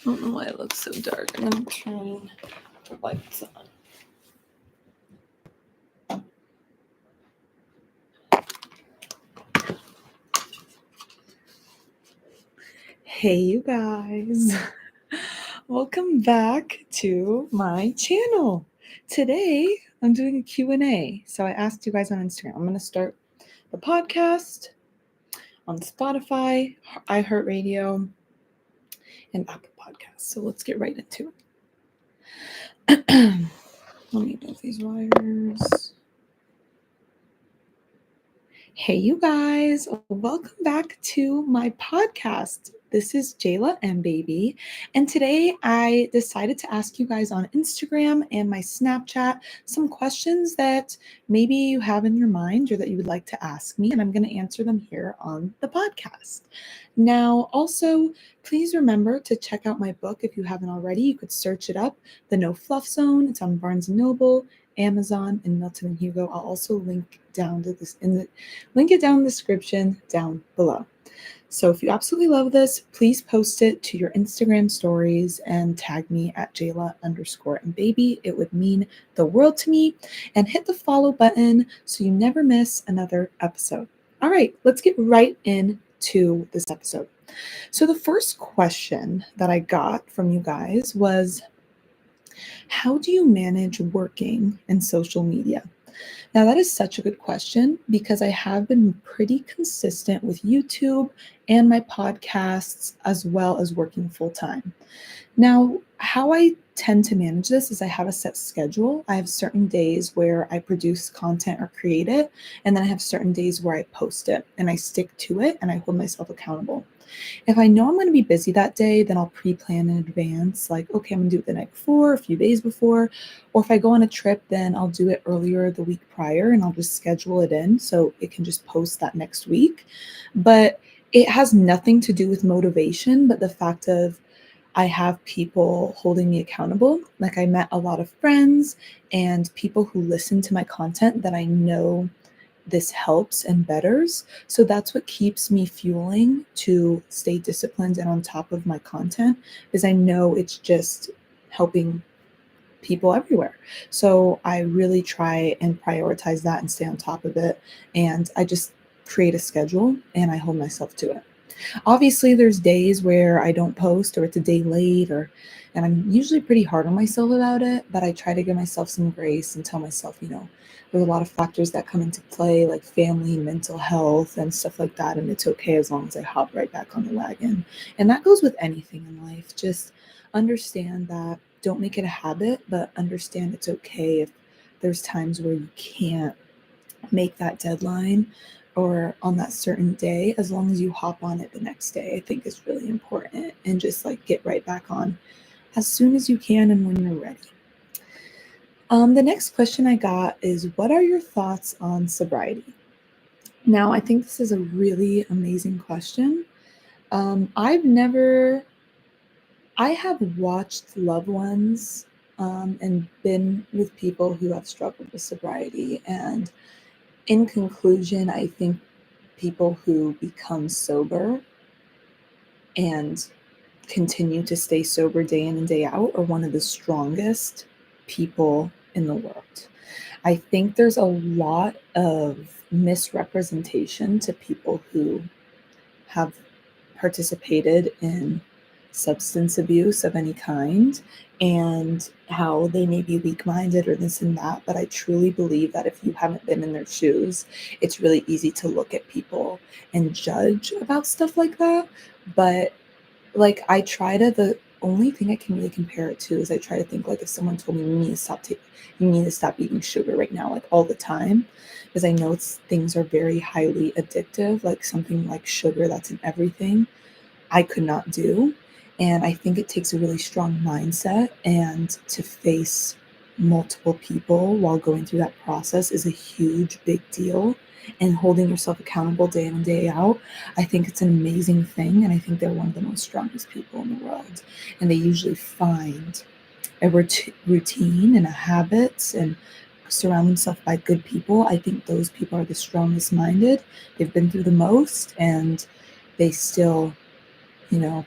don't know why it looks so dark. I'm going to turn the lights on. Hey, you guys. Welcome back to my channel. Today, I'm doing a Q&A. So I asked you guys on Instagram. I'm going to start the podcast on Spotify, iHeartRadio, and Apple Podcasts. So let's get right into it. Let me move these wires. Hey, you guys, welcome back to my podcast. This is Jayla M Baby, and today I decided to ask you guys on Instagram and my Snapchat some questions that maybe you have in your mind or that you would like to ask me, and I'm going to answer them here on the podcast. Now, also, please remember to check out my book if you haven't already. You could search it up, The No Fluff Zone. It's on Barnes & Noble, Amazon, and Milton & Hugo. I'll also link it down in the description down below. So if you absolutely love this, please post it to your Instagram stories and tag me at Jayla_and baby. It would mean the world to me. And hit the follow button so you never miss another episode. All right, let's get right into this episode. So the first question that I got from you guys was, how do you manage working and social media? Now, that is such a good question because I have been pretty consistent with YouTube and my podcasts as well as working full time. Now, how I tend to manage this is I have a set schedule. I have certain days where I produce content or create it, and then I have certain days where I post it and I stick to it and I hold myself accountable. If I know I'm going to be busy that day, then I'll pre-plan in advance, like, okay, I'm going to do it the night before, a few days before. Or if I go on a trip, then I'll do it earlier the week prior and I'll just schedule it in so it can just post that next week. But it has nothing to do with motivation, but the fact of I have people holding me accountable. Like I met a lot of friends and people who listen to my content that I know this helps and betters. So that's what keeps me fueling to stay disciplined and on top of my content, is I know it's just helping people everywhere. So I really try and prioritize that and stay on top of it. And I just create a schedule and I hold myself to it. Obviously, there's days where I don't post or it's a day late, and I'm usually pretty hard on myself about it, but I try to give myself some grace and tell myself, there's a lot of factors that come into play, like family, mental health, and stuff like that, and it's okay as long as I hop right back on the wagon. And that goes with anything in life. Just understand that, don't make it a habit, but understand it's okay if there's times where you can't make that deadline or on that certain day, as long as you hop on it the next day, I think is really important, and just like get right back on as soon as you can and when you're ready. The next question I got is, what are your thoughts on sobriety? Now, I think this is a really amazing question. I have watched loved ones and been with people who have struggled with sobriety, and in conclusion, I think people who become sober and continue to stay sober day in and day out are one of the strongest people in the world. I think there's a lot of misrepresentation to people who have participated in substance abuse of any kind and how they may be weak-minded or this and that. But I truly believe that if you haven't been in their shoes, it's really easy to look at people and judge about stuff like that. But like the only thing I can really compare it to is I try to think, like, if someone told me you need to stop eating sugar right now, like all the time, because I know things are very highly addictive, like something like sugar that's in everything, I could not do. And I think it takes a really strong mindset, and to face multiple people while going through that process is a huge, big deal. And holding yourself accountable day in and day out, I think it's an amazing thing. And I think they're one of the most strongest people in the world. And they usually find a routine and a habit and surround themselves by good people. I think those people are the strongest minded. They've been through the most, and they still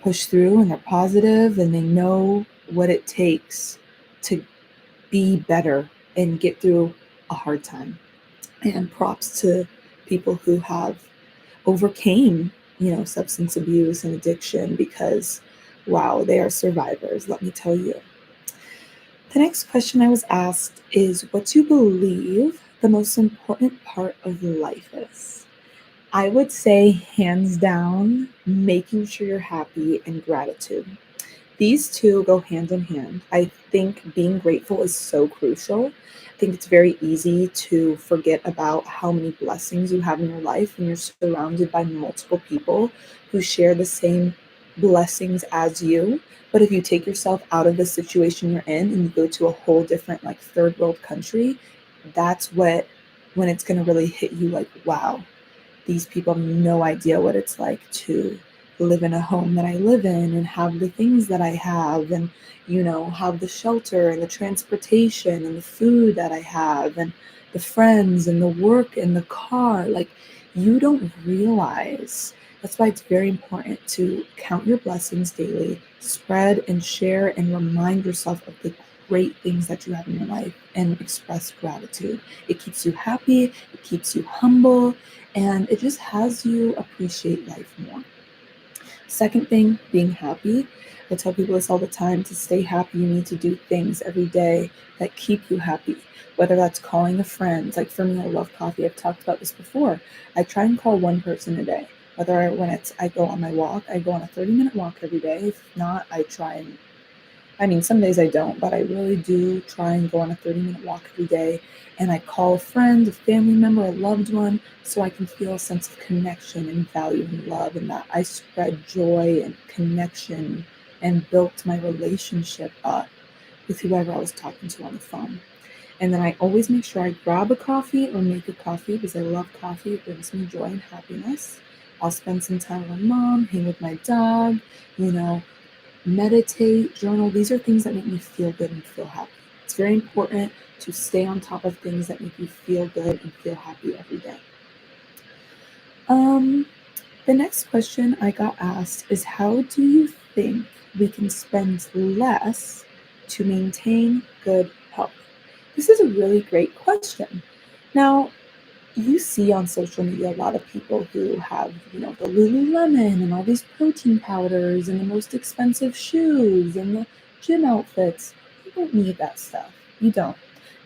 push through, and they're positive, and they know what it takes to be better and get through a hard time. And props to people who have overcame, substance abuse and addiction, because wow, they are survivors, let me tell you. The next question I was asked is, what do you believe the most important part of life is? I would say, hands down, making sure you're happy and gratitude. These two go hand in hand. I think being grateful is so crucial. I think it's very easy to forget about how many blessings you have in your life when you're surrounded by multiple people who share the same blessings as you. But if you take yourself out of the situation you're in and you go to a whole different, like, third world country, that's when it's going to really hit you, like, wow, these people have no idea what it's like to live in a home that I live in and have the things that I have, and have the shelter and the transportation and the food that I have, and the friends and the work and the car. Like, you don't realize. That's why it's very important to count your blessings daily, spread and share and remind yourself of the great things that you have in your life, and express gratitude. It keeps you happy, it keeps you humble, and it just has you appreciate life more. Second thing, being happy. I tell people this all the time: to stay happy, you need to do things every day that keep you happy. Whether that's calling a friend, like for me, I love coffee. I've talked about this before. I try and call one person a day. When I go on my walk, I go on a 30-minute walk every day. If not, some days I don't, but I really do try and go on a 30-minute walk every day. And I call a friend, a family member, a loved one, so I can feel a sense of connection and value and love, and that I spread joy and connection and built my relationship up with whoever I was talking to on the phone. And then I always make sure I grab a coffee or make a coffee, because I love coffee. It brings me joy and happiness. I'll spend some time with my mom, hang with my dog, meditate, journal. These are things that make me feel good and feel happy. It's very important to stay on top of things that make you feel good and feel happy every day. The next question I got asked is, how do you think we can spend less to maintain good health? This is a really great question. Now, you see on social media a lot of people who have, the Lululemon and all these protein powders and the most expensive shoes and the gym outfits. You don't need that stuff. You don't.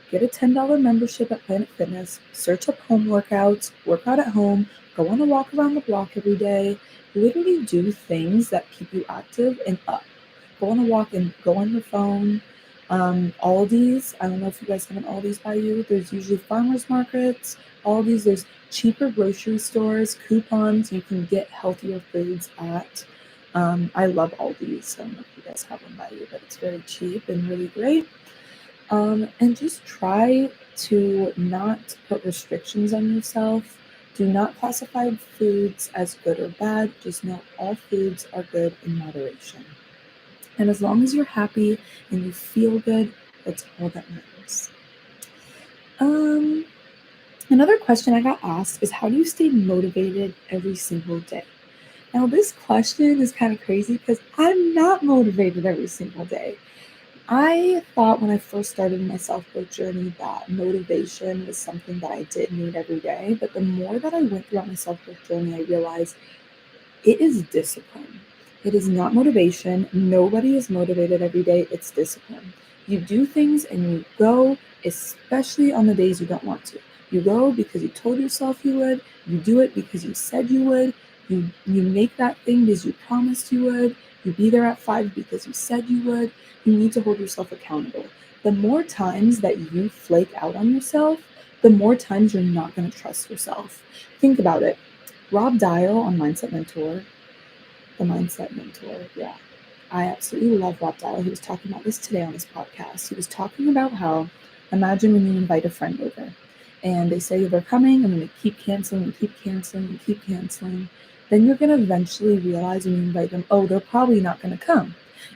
Get a $10 membership at Planet Fitness, search up home workouts, work out at home, go on a walk around the block every day. Literally do things that keep you active and up. Go on a walk and go on your phone. Aldi's, I don't know if you guys have an Aldi's by you. There's usually farmers markets. Aldi's, there's cheaper grocery stores, coupons. You can get healthier foods at. I love Aldi's. I don't know if you guys have one by you, but it's very cheap and really great. And just try to not put restrictions on yourself. Do not classify foods as good or bad. Just know all foods are good in moderation. And as long as you're happy and you feel good, that's all that matters. Another question I got asked is, how do you stay motivated every single day? Now, this question is kind of crazy because I'm not motivated every single day. I thought when I first started my self-growth journey that motivation was something that I did need every day. But the more that I went throughout my self-growth journey, I realized it is discipline. It is not motivation. Nobody is motivated every day. It's discipline. You do things and you go, especially on the days you don't want to. You go because you told yourself you would. You do it because you said you would. You make that thing because you promised you would. You be there at 5 because you said you would. You need to hold yourself accountable. The more times that you flake out on yourself, the more times you're not going to trust yourself. Think about it. Rob Dial on Mindset Mentor, the Mindset Mentor, yeah. I absolutely love Rob Dial. He was talking about this today on his podcast. He was talking about how, imagine when you invite a friend over and they say they're coming and then they keep canceling and keep canceling and keep canceling. Then you're going to eventually realize when you invite them, oh, they're probably not going to come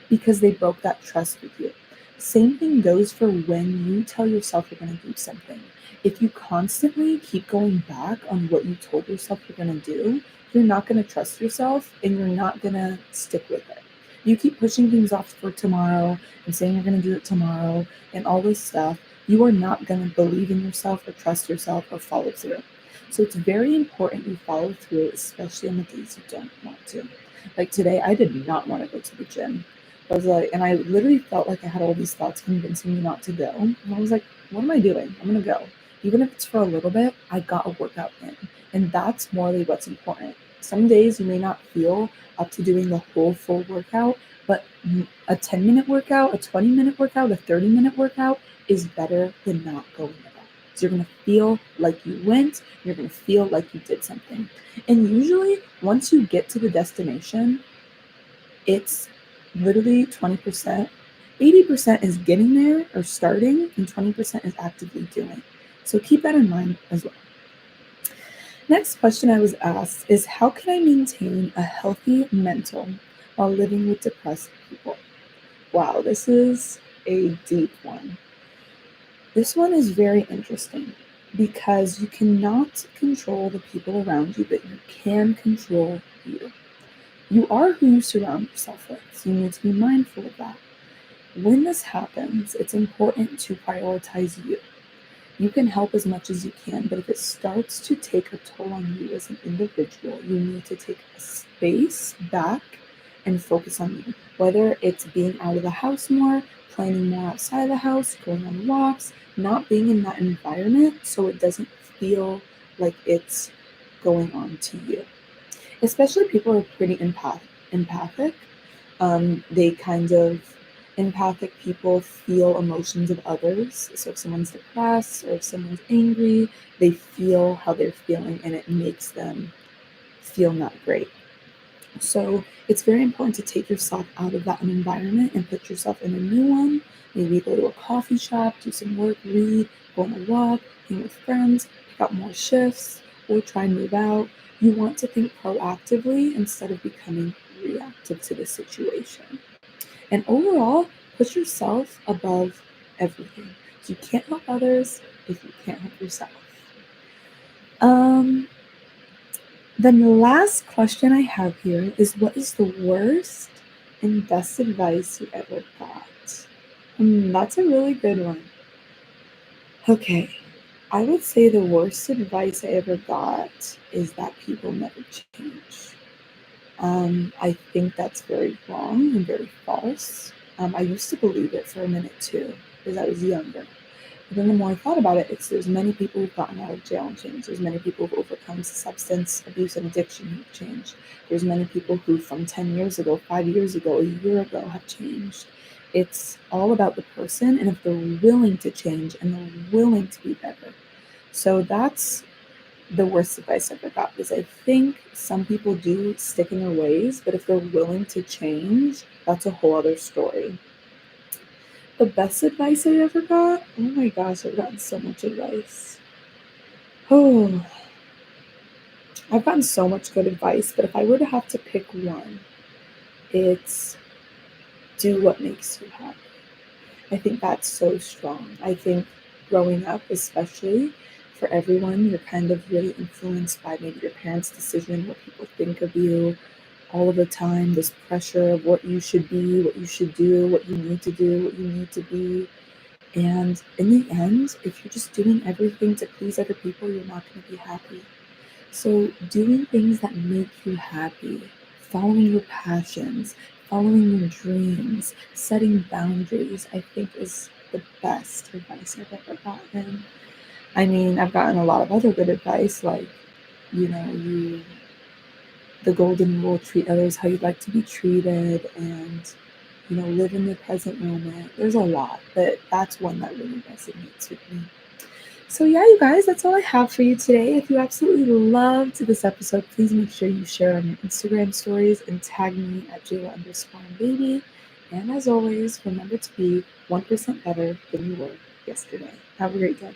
because they broke that trust with you. Same thing goes for when you tell yourself you're going to do something. If you constantly keep going back on what you told yourself you're going to do, you're not going to trust yourself and you're not going to stick with it. You keep pushing things off for tomorrow and saying you're going to do it tomorrow and all this stuff. You are not going to believe in yourself or trust yourself or follow through. So it's very important you follow through, especially on the days you don't want to. Like today, I did not want to go to the gym. I was like, and I literally felt like I had all these thoughts convincing me not to go. And I was like, what am I doing? I'm going to go. Even if it's for a little bit, I got a workout in. And that's morally what's important. Some days you may not feel up to doing the whole full workout, but a 10-minute workout, a 20-minute workout, a 30-minute workout is better than not going at all. So you're going to feel like you went, you're going to feel like you did something. And usually, once you get to the destination, it's literally 20%. 80% is getting there or starting, and 20% is actively doing. So keep that in mind as well. Next question I was asked is, how can I maintain a healthy mental while living with depressed people? Wow, this is a deep one. This one is very interesting because you cannot control the people around you, but you can control you. You are who you surround yourself with, so you need to be mindful of that. When this happens, it's important to prioritize you. You can help as much as you can, but if it starts to take a toll on you as an individual, you need to take a space back and focus on you. Whether it's being out of the house more, playing more outside of the house, going on walks, not being in that environment so it doesn't feel like it's going on to you. Especially people who are pretty empathic. They kind of empathic people feel emotions of others. So if someone's depressed or if someone's angry, they feel how they're feeling and it makes them feel not great. So it's very important to take yourself out of that environment and put yourself in a new one. Maybe go to a coffee shop, do some work, read, go on a walk, hang with friends, pick up more shifts, or try and move out. You want to think proactively instead of becoming reactive to the situation. And overall, put yourself above everything. You can't help others if you can't help yourself. Then the last question I have here is, what is the worst and best advice you ever got? That's a really good one. Okay, I would say the worst advice I ever got is that people never change. I think that's very wrong and very false. I used to believe it for a minute too, because I was younger. But then the more I thought about it, there's many people who've gotten out of jail and changed. There's many people who've overcome substance abuse and addiction who've changed. There's many people who from 10 years ago, 5 years ago, a year ago have changed. It's all about the person and if they're willing to change and they're willing to be better. So that's the worst advice I ever got, because I think some people do stick in their ways, but if they're willing to change, that's a whole other story. The best advice I ever got? Oh my gosh, I've gotten so much advice. Oh, I've gotten so much good advice, but if I were to have to pick one, it's do what makes you happy. I think that's so strong. I think growing up, especially for everyone, you're kind of really influenced by maybe your parents' decision, what people think of you all of the time, this pressure of what you should be, what you should do, what you need to do, what you need to be. And in the end, if you're just doing everything to please other people, you're not going to be happy. So doing things that make you happy, following your passions, following your dreams, setting boundaries, I think is the best advice I've ever gotten. I mean, I've gotten a lot of other good advice, like, the golden rule, treat others how you'd like to be treated, and, live in the present moment. There's a lot, but that's one that really resonates with me. So yeah, you guys, that's all I have for you today. If you absolutely loved this episode, please make sure you share on your Instagram stories and tag me at Jayla_baby. And as always, remember to be 1% better than you were yesterday. Have a great day.